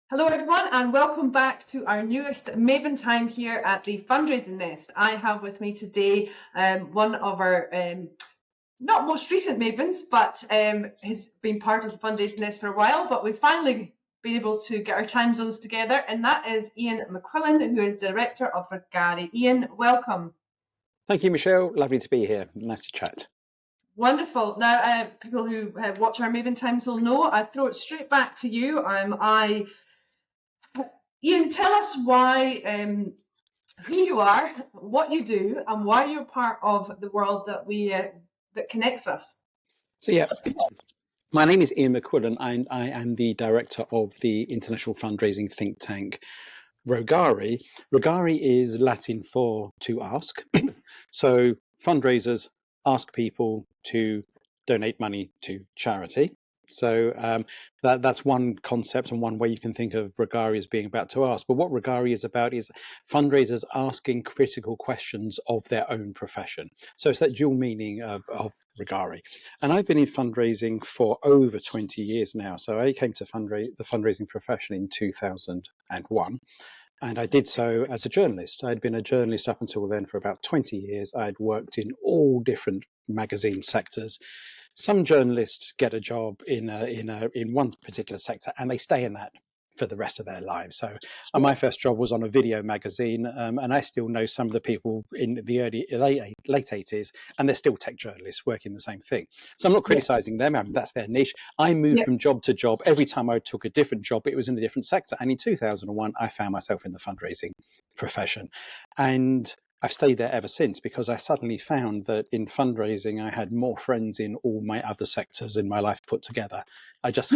Hello everyone and welcome back to our newest Maven time here at the Fundraising Nest. I have with me today one of our not most recent Mavens, but has been part of the Fundraising Nest for a while, but we've finally been able to get our time zones together, and that is Ian MacQuillin, who is Director of Rogare. Ian, welcome. Thank you, Michelle. Lovely to be here. Nice to chat. Wonderful. Now, people who watch our Maven times will know, I throw it straight back to you. Ian, tell us why, who you are, what you do, and why you're part of the world that connects us. So yeah, my name is Ian MacQuillin, and I am the director of the international fundraising think tank Rogare. Rogare is Latin for to ask. So fundraisers ask people to donate money to charity. So that's one concept and one way you can think of Rogare as being about to ask. But what Rogare is about is fundraisers asking critical questions of their own profession. So it's that dual meaning of Rogare. And I've been in fundraising for over 20 years now. So I came to the fundraising profession in 2001. And I did so as a journalist. I'd been a journalist up until then for about 20 years. I'd worked in all different magazine sectors. Some journalists get a job in one particular sector and they stay in that for the rest of their lives. So my first job was on a video magazine, and I still know some of the people in the late 80s, and they're still tech journalists working the same thing. So I'm not criticizing them. I mean, that's their niche. I moved from job to job. Every time I took a different job, it was in a different sector. And in 2001, I found myself in the fundraising profession. And I've stayed there ever since because I suddenly found that in fundraising, I had more friends in all my other sectors in my life put together. I just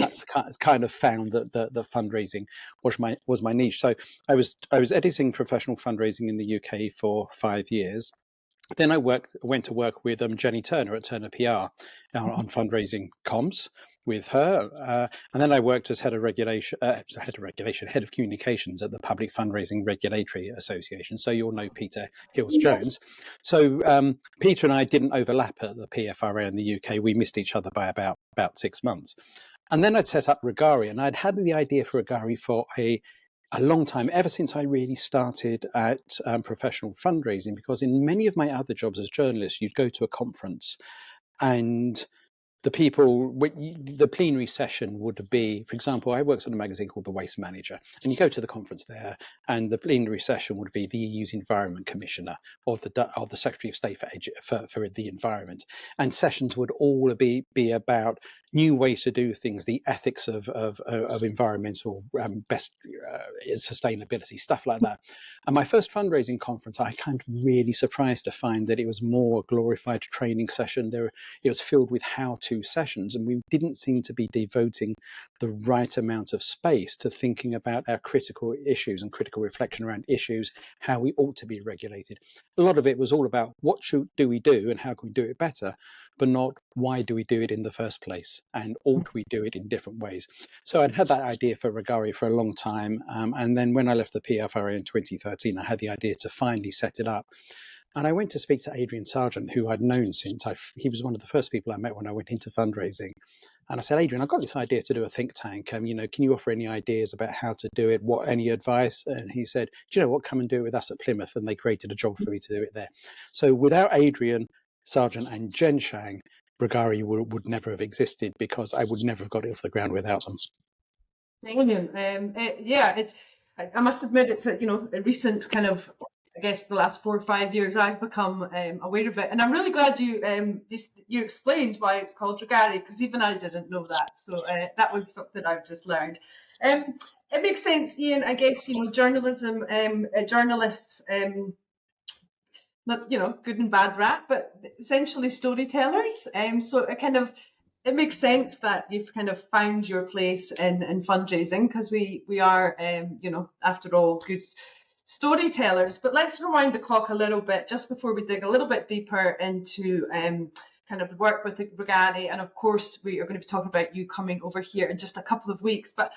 kind of found that the fundraising was my niche. So I was editing professional fundraising in the UK for 5 years. Then I went to work with Jenny Turner at Turner PR on fundraising comms with her, and then I worked as head of communications at the Public Fundraising Regulatory Association. So you'll know Peter Hills-Jones. So Peter and I didn't overlap at the PFRA in the UK. We missed each other by about 6 months. And then I'd set up Rogare, and I'd had the idea for Rogare for a long time, ever since I really started at professional fundraising, because in many of my other jobs as journalist, you'd go to a conference and the plenary session would be, for example, I worked on a magazine called The Waste Manager, and you go to the conference there, and the plenary session would be the EU's Environment Commissioner or the Secretary of State for the Environment, and sessions would all be about new ways to do things, the ethics of environmental best sustainability, stuff like that. And my first fundraising conference, I kind of really surprised to find that it was more a glorified training session. It was filled with how-to sessions, and we didn't seem to be devoting the right amount of space to thinking about our critical issues and critical reflection around issues, how we ought to be regulated. A lot of it was all about what do we do and how can we do it better, but not why do we do it in the first place and ought we do it in different ways. So I'd had that idea for Rogare for a long time, and then when I left the PFRA in 2013, I had the idea to finally set it up. And I went to speak to Adrian Sargent, who I'd known since he was one of the first people I met when I went into fundraising. And I said, Adrian, I've got this idea to do a think tank. Can you offer any ideas about how to do it? Any advice? And he said, do you know what? Come and do it with us at Plymouth. And they created a job for me to do it there. So without Adrian Sargent and Jen Shang, Rogare would never have existed, because I would never have got it off the ground without them. Brilliant. I must admit, it's a recent kind of, I guess, the last 4 or 5 years I've become aware of it, and I'm really glad you explained why it's called Rogare, because even I didn't know that. So that was something I've just learned. It makes sense, Ian. I guess journalism, journalists, not good and bad rap, but essentially storytellers. So it makes sense that you've kind of found your place in fundraising, because we are, after all, good storytellers. But let's rewind the clock a little bit just before we dig a little bit deeper into kind of the work with the Rogare. And of course, we are going to be talking about you coming over here in just a couple of weeks. But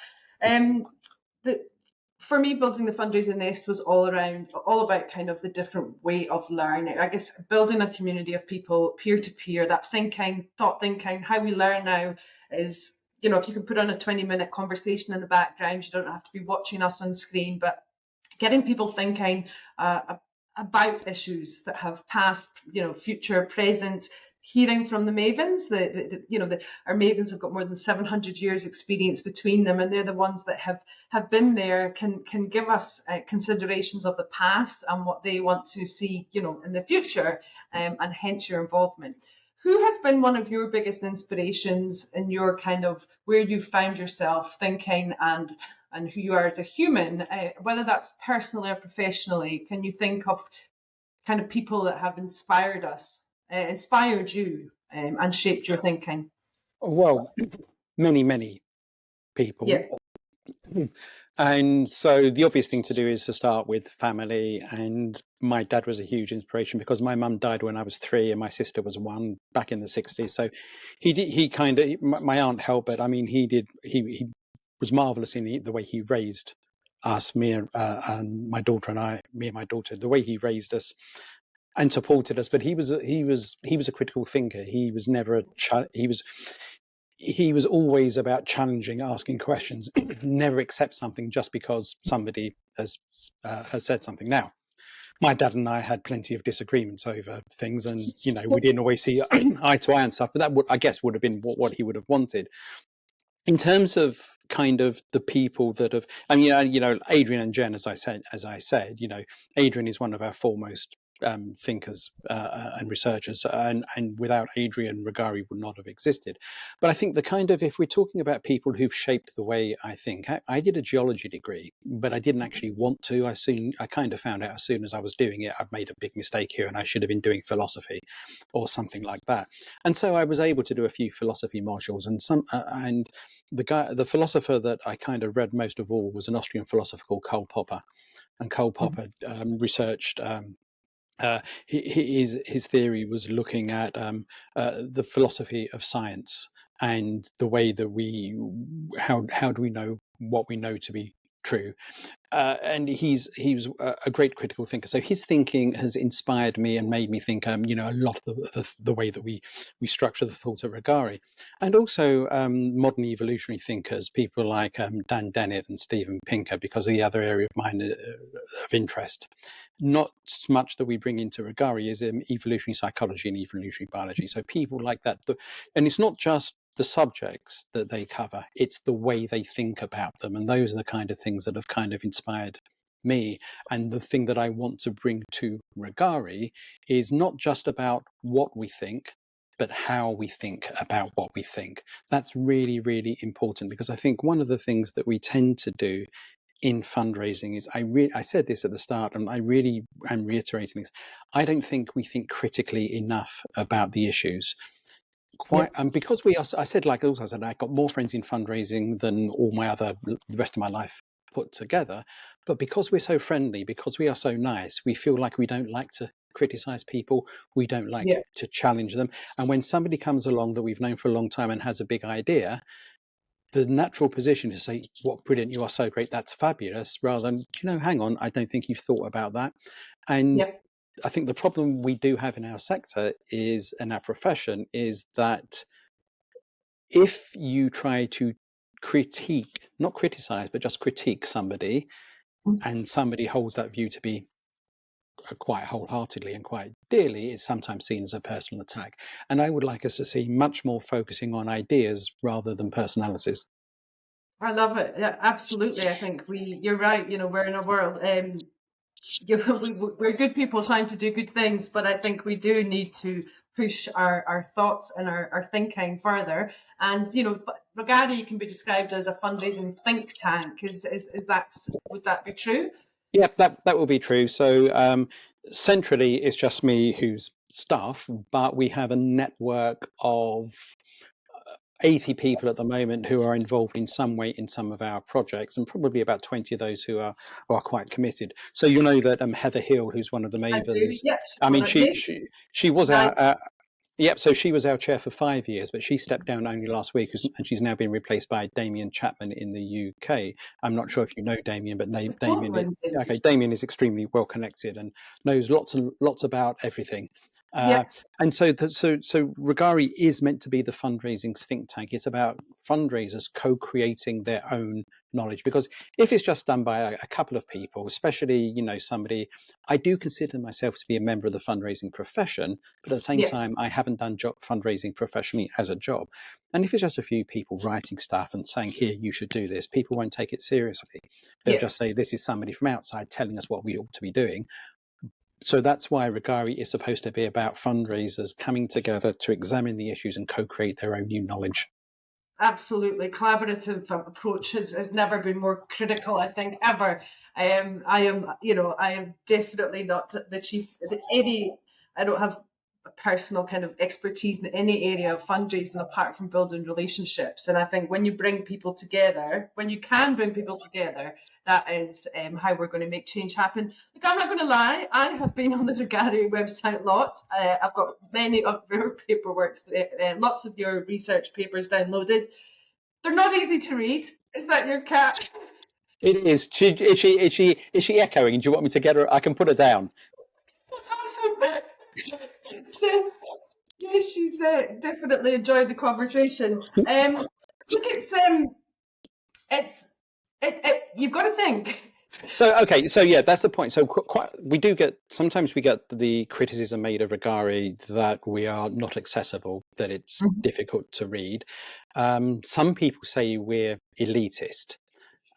for me, building the Fundraising Nest was all about kind of the different way of learning. I guess building a community of people, peer to peer, that thought thinking, how we learn now is, you know, if you can put on a 20-minute conversation in the background, you don't have to be watching us on screen, but getting people thinking about issues that have past, you know, future, present, hearing from the Mavens. Our Mavens have got more than 700 years experience between them, and they're the ones that have been there, can give us considerations of the past and what they want to see, you know, in the future, and hence your involvement. Who has been one of your biggest inspirations in your kind of where you found yourself thinking and who you are as a human, whether that's personally or professionally? Can you think of kind of people that have inspired us, inspired you, and shaped your thinking? Well, many people. Yeah. And so the obvious thing to do is to start with family. And my dad was a huge inspiration because my mum died when I was 3 and my sister was 1 back in the 60s. So my aunt helped, but I mean, he was marvelous in the way he raised us, me and my daughter the way he raised us and supported us. But he was a critical thinker. He was never he was always about challenging, asking questions, never accept something just because somebody has said something. Now, my dad and I had plenty of disagreements over things, and you know, we didn't always see eye to eye and stuff. But that would have been what he would have wanted. In terms of kind of the people that have, I mean, you know, Adrian and Jen, as I said, you know, Adrian is one of our foremost thinkers and researchers, and without Adrian, Rogare would not have existed. But I think the kind of, if we're talking about people who've shaped the way I think, I did a geology degree, but I didn't actually want to. I kind of found out as soon as I was doing it, I've made a big mistake here, and I should have been doing philosophy or something like that. And so I was able to do a few philosophy modules, and the philosopher that I kind of read most of all was an Austrian philosopher called Karl Popper, and Karl Popper researched. His theory was looking at the philosophy of science and the way that how do we know what we know to be true. And he was a great critical thinker. So his thinking has inspired me and made me think, you know, a lot of the way that we structure the thought of Rogare. And also modern evolutionary thinkers, people like Dan Dennett and Steven Pinker, because of the other area of mine of interest. Not much that we bring into Rogare is evolutionary psychology and evolutionary biology. So people like that. And it's not just the subjects that they cover, it's the way they think about them. And those are the kind of things that have kind of inspired me. And the thing that I want to bring to Rogare is not just about what we think, but how we think about what we think. That's really, really important, because I think one of the things that we tend to do in fundraising is, I said this at the start, and I really am reiterating this, I don't think we think critically enough about the issues. Because I said I got more friends in fundraising than the rest of my life put together. But because we're so friendly, because we are so nice, we feel like we don't like to criticize people. We don't like to challenge them. And when somebody comes along that we've known for a long time and has a big idea, the natural position is to say, "What brilliant, you are so great, that's fabulous," rather than, you know, hang on, I don't think you've thought about that. And I think the problem we do have in our sector in our profession is that if you try to not criticize, but just critique somebody, and somebody holds that view to be quite wholeheartedly and quite dearly, it's sometimes seen as a personal attack. And I would like us to see much more focusing on ideas rather than personalities. I love it. Yeah, absolutely. I think you're right. You know, we're in a world, we're good people trying to do good things, but I think we do need to push our thoughts and our thinking further. And, you know, Rogare can be described as a fundraising think tank. Would that be true? Yeah, that will be true. So centrally, it's just me who's staff, but we have a network of 80 people at the moment who are involved in some way in some of our projects, and probably about 20 of those who are quite committed. So you'll know that Heather Hill, who's one of the Mavens, Yes. I mean, she was so she was our chair for 5 years, but she stepped down only last week, and she's now been replaced by Damien Chapman in the UK. I'm not sure if you know Damien, but Damien is extremely well connected and knows lots about everything. Yeah. And so Rogare is meant to be the fundraising think tank. It's about fundraisers co-creating their own knowledge, because if it's just done by a couple of people, especially somebody, I do consider myself to be a member of the fundraising profession, but at the same Yeah. time I haven't done fundraising professionally as a job. And if it's just a few people writing stuff and saying, here, you should do this, people won't take it seriously. They'll Yeah. just say, this is somebody from outside telling us what we ought to be doing. So that's why Rogare is supposed to be about fundraisers coming together to examine the issues and co-create their own new knowledge. Absolutely. Collaborative approach has never been more critical, I think, ever. I am definitely not the chief, I don't have a personal kind of expertise in any area of fundraising apart from building relationships. And I think when you bring people together, when you can bring people together, that is how we're going to make change happen. Look, I'm not going to lie, I have been on the Rogare website lots. I've got many of your paperwork, lots of your research papers downloaded. They're not easy to read. Is that your cat? It is. Is she echoing? Do you want me to get her? I can put her down. That's awesome. Yes, she's definitely enjoyed the conversation. Look, you've got to think. So yeah, that's the point. So sometimes we get the criticism made of Rogare that we are not accessible, that it's difficult to read. Some people say we're elitist,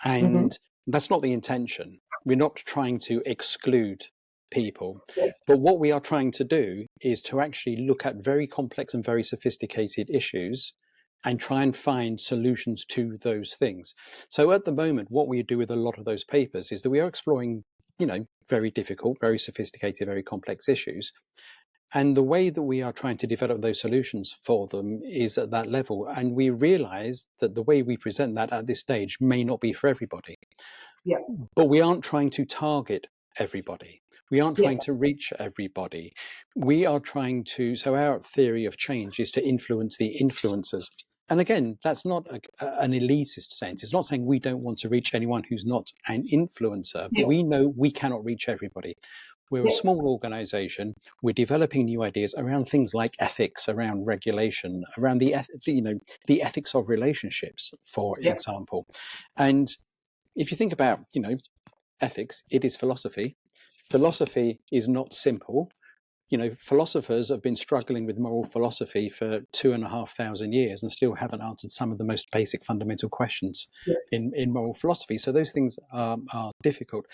and that's not the intention. We're not trying to exclude people, but what we are trying to do is to actually look at very complex and very sophisticated issues and try and find solutions to those things. So at the moment, what we do with a lot of those papers is that we are exploring, very difficult, very sophisticated, very complex issues. And the way that we are trying to develop those solutions for them is at that level. And we realize that the way we present that at this stage may not be for everybody. Yeah. But we aren't trying to target everybody. We aren't trying Yeah. to reach everybody. We are trying to, so our theory of change is to influence the influencers. And again, that's not an elitist sense. It's not saying we don't want to reach anyone who's not an influencer, but we know we cannot reach everybody. We're a small organization. We're developing new ideas around things like ethics, around regulation, around the ethics of relationships, for example. And if you think about, ethics, it is philosophy. Philosophy is not simple. Philosophers have been struggling with moral philosophy for 2,500 years and still haven't answered some of the most basic fundamental questions in moral philosophy. So those things are difficult.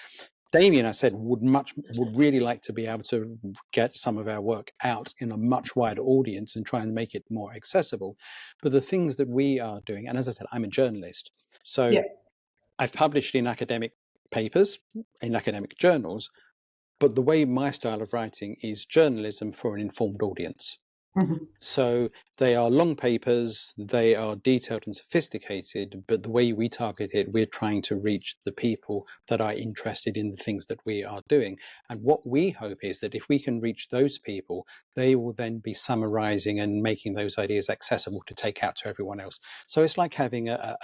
Damien, I said, would really like to be able to get some of our work out in a much wider audience and try and make it more accessible. But the things that we are doing, and as I said, I'm a journalist, so I've published in academic papers, in academic journals, but the way my style of writing is journalism for an informed audience. So they are long papers, they are detailed and sophisticated, but the way we target it, we're trying to reach the people that are interested in the things that we are doing. And what we hope is that if we can reach those people, they will then be summarizing and making those ideas accessible to take out to everyone else. So it's like having a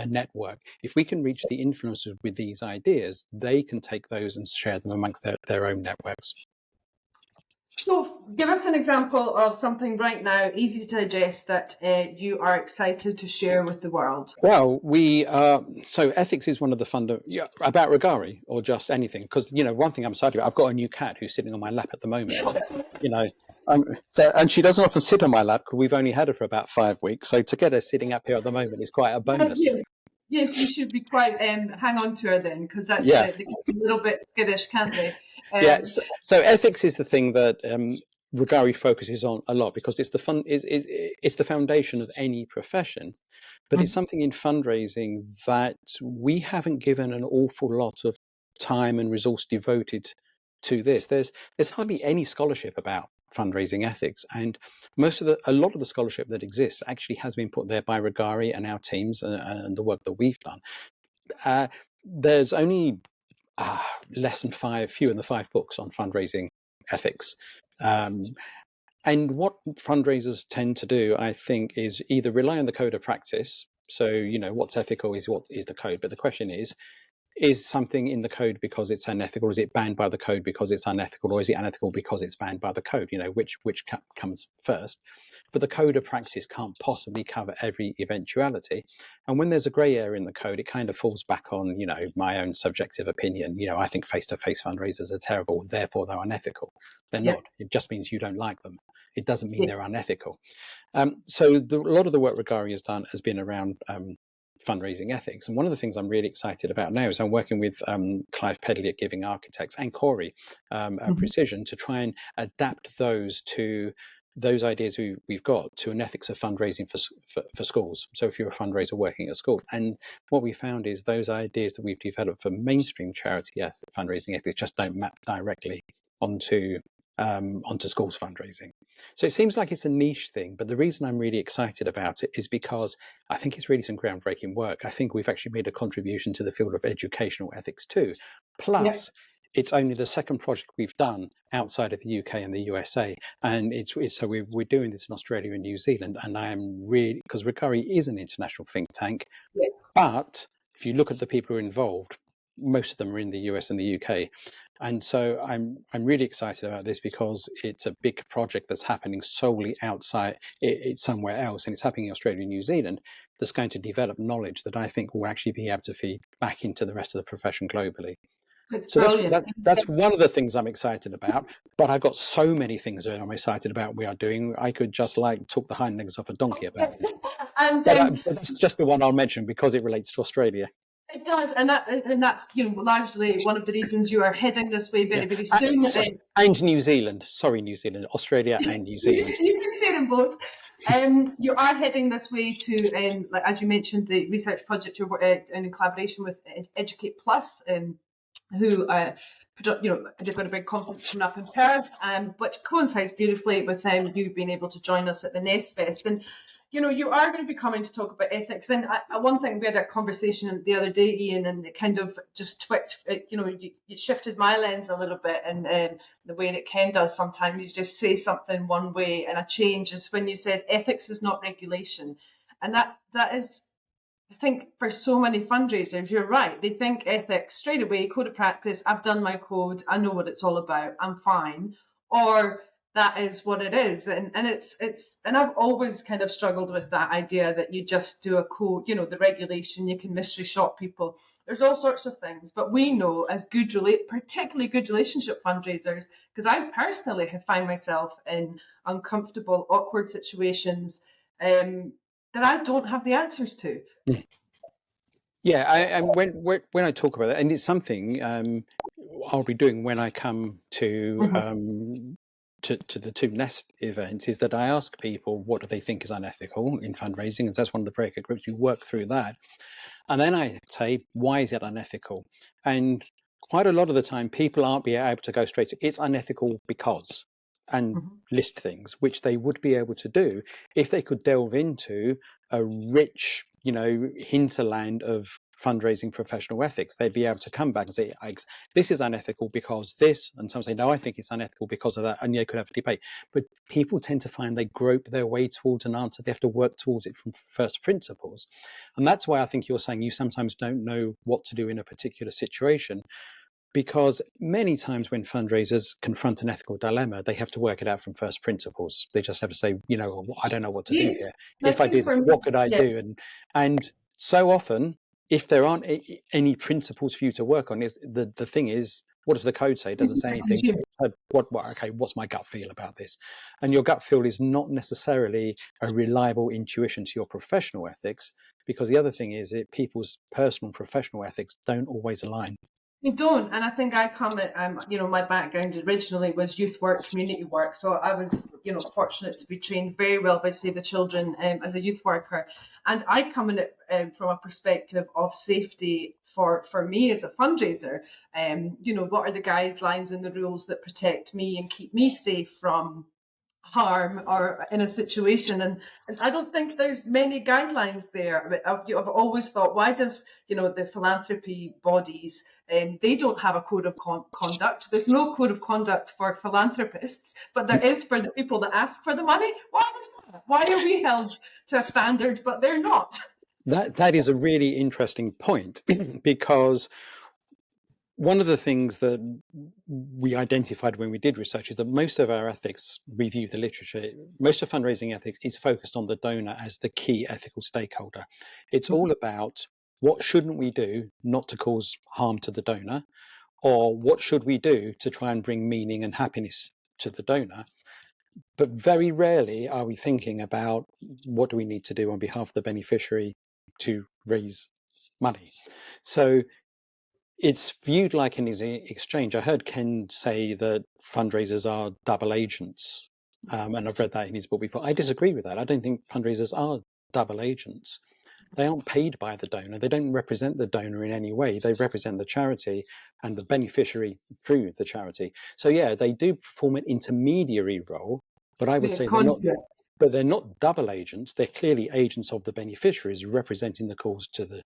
network. If we can reach the influencers with these ideas, they can take those and share them amongst their own networks. So give us an example of something right now, easy to digest, that you are excited to share with the world. Well, so ethics is one of the about Rogare or just anything, because, one thing I'm excited about, I've got a new cat who's sitting on my lap at the moment, and she doesn't often sit on my lap because we've only had her for about 5 weeks. So to get her sitting up here at the moment is quite a bonus. Yes, you should be quite hang on to her then, because that's they get a little bit skittish, can't they? So ethics is the thing that Rogare focuses on a lot, because it's the foundation of any profession, but it's something in fundraising that we haven't given an awful lot of time and resource devoted to this. There's hardly any scholarship about fundraising ethics, and a lot of the scholarship that exists actually has been put there by Rogare and our teams and the work that we've done. There's only fewer than 5 books on fundraising ethics. And what fundraisers tend to do, I think, is either rely on the code of practice. So, what's ethical is what is the code. But the question is is something in the code because it's unethical? Is it banned by the code because it's unethical, or is it unethical because it's banned by the code? Which comes first? But the code of practice can't possibly cover every eventuality. And when there's a grey area in the code, it kind of falls back on, my own subjective opinion. I think face-to-face fundraisers are terrible, therefore they're unethical. They're not. It just means you don't like them. It doesn't mean they're unethical. So a lot of the work Rogare has done has been around fundraising ethics. And one of the things I'm really excited about now is I'm working with Clive Pedley at Giving Architects and Corey at Precision to try and adapt those to those ideas we've got to an ethics of fundraising for schools. So if you're a fundraiser working at school, and what we found is those ideas that we've developed for mainstream charity fundraising ethics just don't map directly onto schools fundraising. So it seems like it's a niche thing, but the reason I'm really excited about it is because I think it's really some groundbreaking work. I think we've actually made a contribution to the field of educational ethics too. Plus, it's only the second project we've done outside of the UK and the USA, and so we're doing this in Australia and New Zealand. And I am really, because Rogare is an international think tank, but if you look at the people who are involved, most of them are in the US and the UK. And so I'm really excited about this because it's a big project that's happening solely outside, it's somewhere else, and it's happening in Australia and New Zealand, that's going to develop knowledge that I think will actually be able to feed back into the rest of the profession globally. So that's one of the things I'm excited about, but I've got so many things that I'm excited about we are doing. I could just talk the hind legs off a donkey about it. And but that's just the one I'll mention because it relates to Australia. It does, and that's largely one of the reasons you are heading this way very soon. And New Zealand, Australia and New Zealand. You can say them both. You are heading this way to, like as you mentioned, the research project you're in collaboration with Educate Plus, who they've got a big conference coming up in Perth, which coincides beautifully with you being able to join us at the Nest Fest. And you are going to be coming to talk about ethics. And one thing, we had a conversation the other day, Ian, and it kind of just twitched, you shifted my lens a little bit, and the way that Ken does sometimes, you just say something one way and a change is when you said ethics is not regulation. And that is, I think, for so many fundraisers, you're right. They think ethics straight away, code of practice, I've done my code, I know what it's all about, I'm fine. Or that is what it is. And and I've always kind of struggled with that idea that you just do a code, the regulation, you can mystery shop people. There's all sorts of things. But we know as particularly good relationship fundraisers, because I personally have found myself in uncomfortable, awkward situations that I don't have the answers to. Yeah, and when I talk about it, and it's something I'll be doing when I come to to the two Nest events, is that I ask people what do they think is unethical in fundraising, and that's one of the breakout groups. You work through that, and then I say, why is it unethical? And quite a lot of the time, people aren't be able to go straight to it's unethical because, and list things, which they would be able to do if they could delve into a rich, hinterland of fundraising professional ethics. They'd be able to come back and say, this is unethical because this, and some say, no, I think it's unethical because of that, and you could have a debate. But people tend to find they grope their way towards an answer. They have to work towards it from first principles. And that's why I think you're saying you sometimes don't know what to do in a particular situation, because many times when fundraisers confront an ethical dilemma, they have to work it out from first principles. They just have to say, I don't know what to do here. If I did, what could I do? And so often, if there aren't any principles for you to work on, the thing is, what does the code say? It doesn't say anything. What's my gut feel about this? And your gut feel is not necessarily a reliable intuition to your professional ethics, because the other thing is that people's personal and professional ethics don't always align. You don't, and I think I come at, my background originally was youth work, community work, so I was, fortunate to be trained very well by Save the Children as a youth worker, and I come in it from a perspective of safety for me as a fundraiser. What are the guidelines and the rules that protect me and keep me safe from harm or in a situation, and I don't think there's many guidelines there. I've always thought, why does the philanthropy bodies, they don't have a code of conduct. There's no code of conduct for philanthropists, but there is for the people that ask for the money. Why is that? Why are we held to a standard but they're not? That is a really interesting point because one of the things that we identified when we did research is that most of our ethics review, the literature, most of fundraising ethics is focused on the donor as the key ethical stakeholder. It's all about what shouldn't we do not to cause harm to the donor, or what should we do to try and bring meaning and happiness to the donor. But very rarely are we thinking about what do we need to do on behalf of the beneficiary to raise money. So it's viewed like an exchange. I heard Ken say that fundraisers are double agents, and I've read that in his book before. I disagree with that. I don't think fundraisers are double agents. They aren't paid by the donor. They don't represent the donor in any way. They represent the charity and the beneficiary through the charity. So yeah, they do perform an intermediary role, but I would say they're not. But they're not double agents. They're clearly agents of the beneficiaries representing the cause to the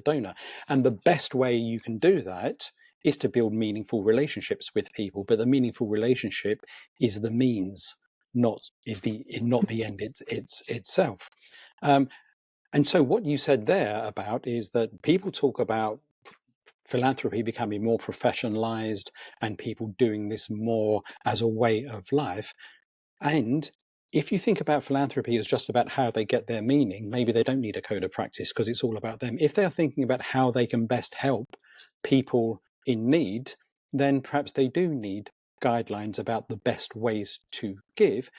donor. And the best way you can do that is to build meaningful relationships with people. But the meaningful relationship is the means, not the end itself. And so what you said there about is that people talk about philanthropy becoming more professionalized and people doing this more as a way of life. And if you think about philanthropy as just about how they get their meaning, maybe they don't need a code of practice because it's all about them. If they're thinking about how they can best help people in need, then perhaps they do need guidelines about the best ways to give.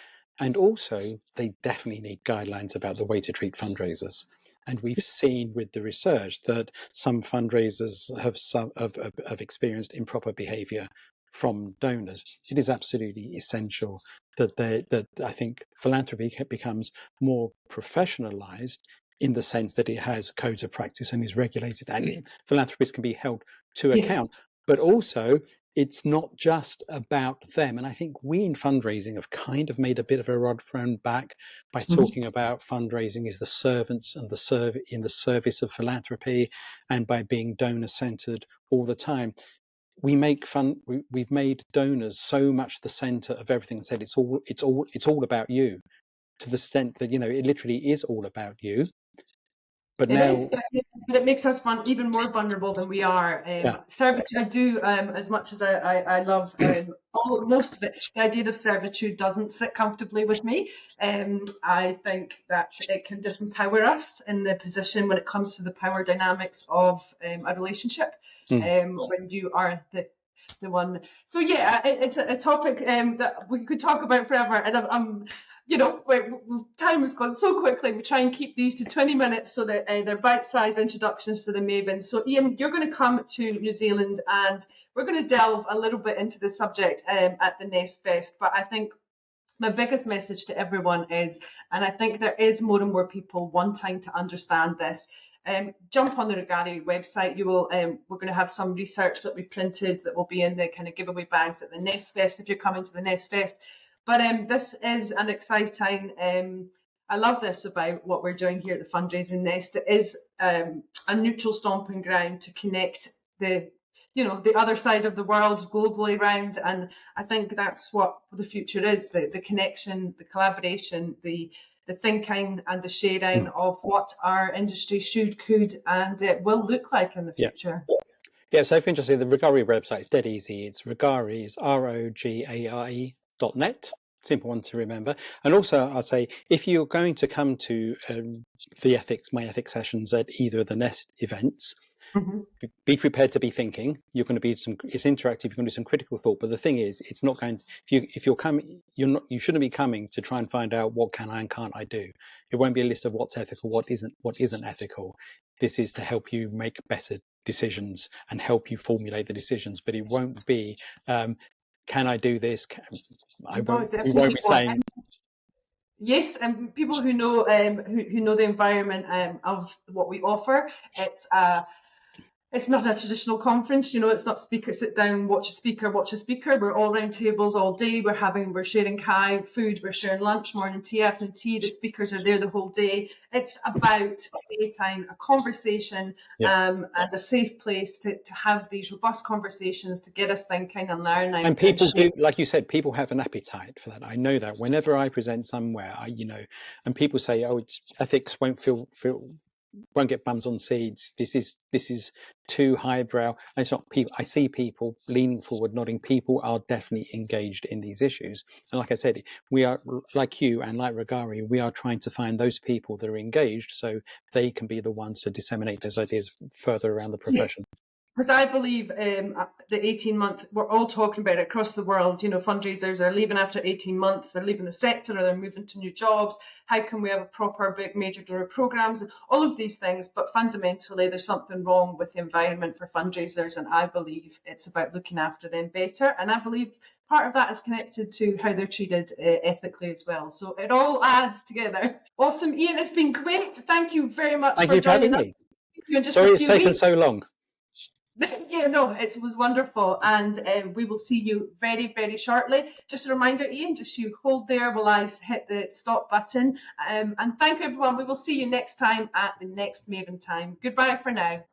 And also, they definitely need guidelines about the way to treat fundraisers. And we've seen with the research that some fundraisers have experienced improper behavior from donors. It is absolutely essential that I think philanthropy becomes more professionalized in the sense that it has codes of practice and is regulated, and philanthropists can be held to account. But also, it's not just about them. And I think we in fundraising have kind of made a bit of a rod thrown back by talking about fundraising as the servants and in the service of philanthropy, and by being donor centered all the time. We've made donors so much the center of everything and said it's all about you, to the extent that it literally is all about you. But but it makes us even more vulnerable than we are. Servitude, I do, as much as I love most of it, the idea of servitude doesn't sit comfortably with me. I think that it can disempower us in the position when it comes to the power dynamics of a relationship. When you are the one. So yeah, it's a topic that we could talk about forever, and I'm time has gone so quickly. We try and keep these to 20 minutes so that they're bite-sized introductions to the Maven. So Ian, you're going to come to New Zealand and we're going to delve a little bit into the subject at the Nest Fest. But I think my biggest message to everyone is, and I think there is more and more people wanting to understand this, jump on the Rogare website. You will. We're going to have some research that we printed that will be in the kind of giveaway bags at the Nest Fest if you're coming to the Nest Fest. But this is an exciting. I love this about what we're doing here at the Fundraising Nest. It is a neutral stomping ground to connect the other side of the world globally around, and I think that's what the future is: the connection, the collaboration, the thinking and the sharing of what our industry could, and it will look like in the future. Yeah, so if interested, the Rogare website is dead easy. It's Rogare, is ROGARE.net. Simple one to remember. And also, I'll say, if you're going to come to my ethics sessions at either of the Nest events, be prepared to be thinking. You're going to be it's interactive. You're going to do some critical thought. But the thing is, it's not going. If you're coming, you shouldn't be coming to try and find out what can I and can't I do. It won't be a list of what's ethical, what isn't ethical. This is to help you make better decisions and help you formulate the decisions. But it won't be. Can I do this? We won't be saying. Yes, and people who know who know the environment of what we offer, it's not a traditional conference, it's not speaker sit down, watch a speaker. We're all round tables all day. We're sharing food, we're sharing lunch, morning tea, afternoon tea. The speakers are there the whole day. It's about creating a conversation and a safe place to have these robust conversations to get us thinking and learning. And people do, like you said, people have an appetite for that. I know that whenever I present somewhere, and people say, "Oh, it's ethics won't feel won't get bums on seats. This is too highbrow. And it's not people. I see people leaning forward, nodding. People are definitely engaged in these issues. And like I said, we are, like you and like Rogare, we are trying to find those people that are engaged so they can be the ones to disseminate those ideas further around the profession. Because I believe the 18-month, we're all talking about it across the world. You know, fundraisers are leaving after 18 months, they're leaving the sector, or they're moving to new jobs. How can we have a proper big major donor programs and all of these things? But fundamentally, there's something wrong with the environment for fundraisers, and I believe it's about looking after them better. And I believe part of that is connected to how they're treated ethically as well. So it all adds together. Awesome, Ian, it's been great. Thank you very much for joining us. Sorry it's taken so long. Yeah, no, it was wonderful, and we will see you very, very shortly. Just a reminder, Ian, just you hold there while I hit the stop button. And thank you, everyone. We will see you next time at the next Maven time. Goodbye for now.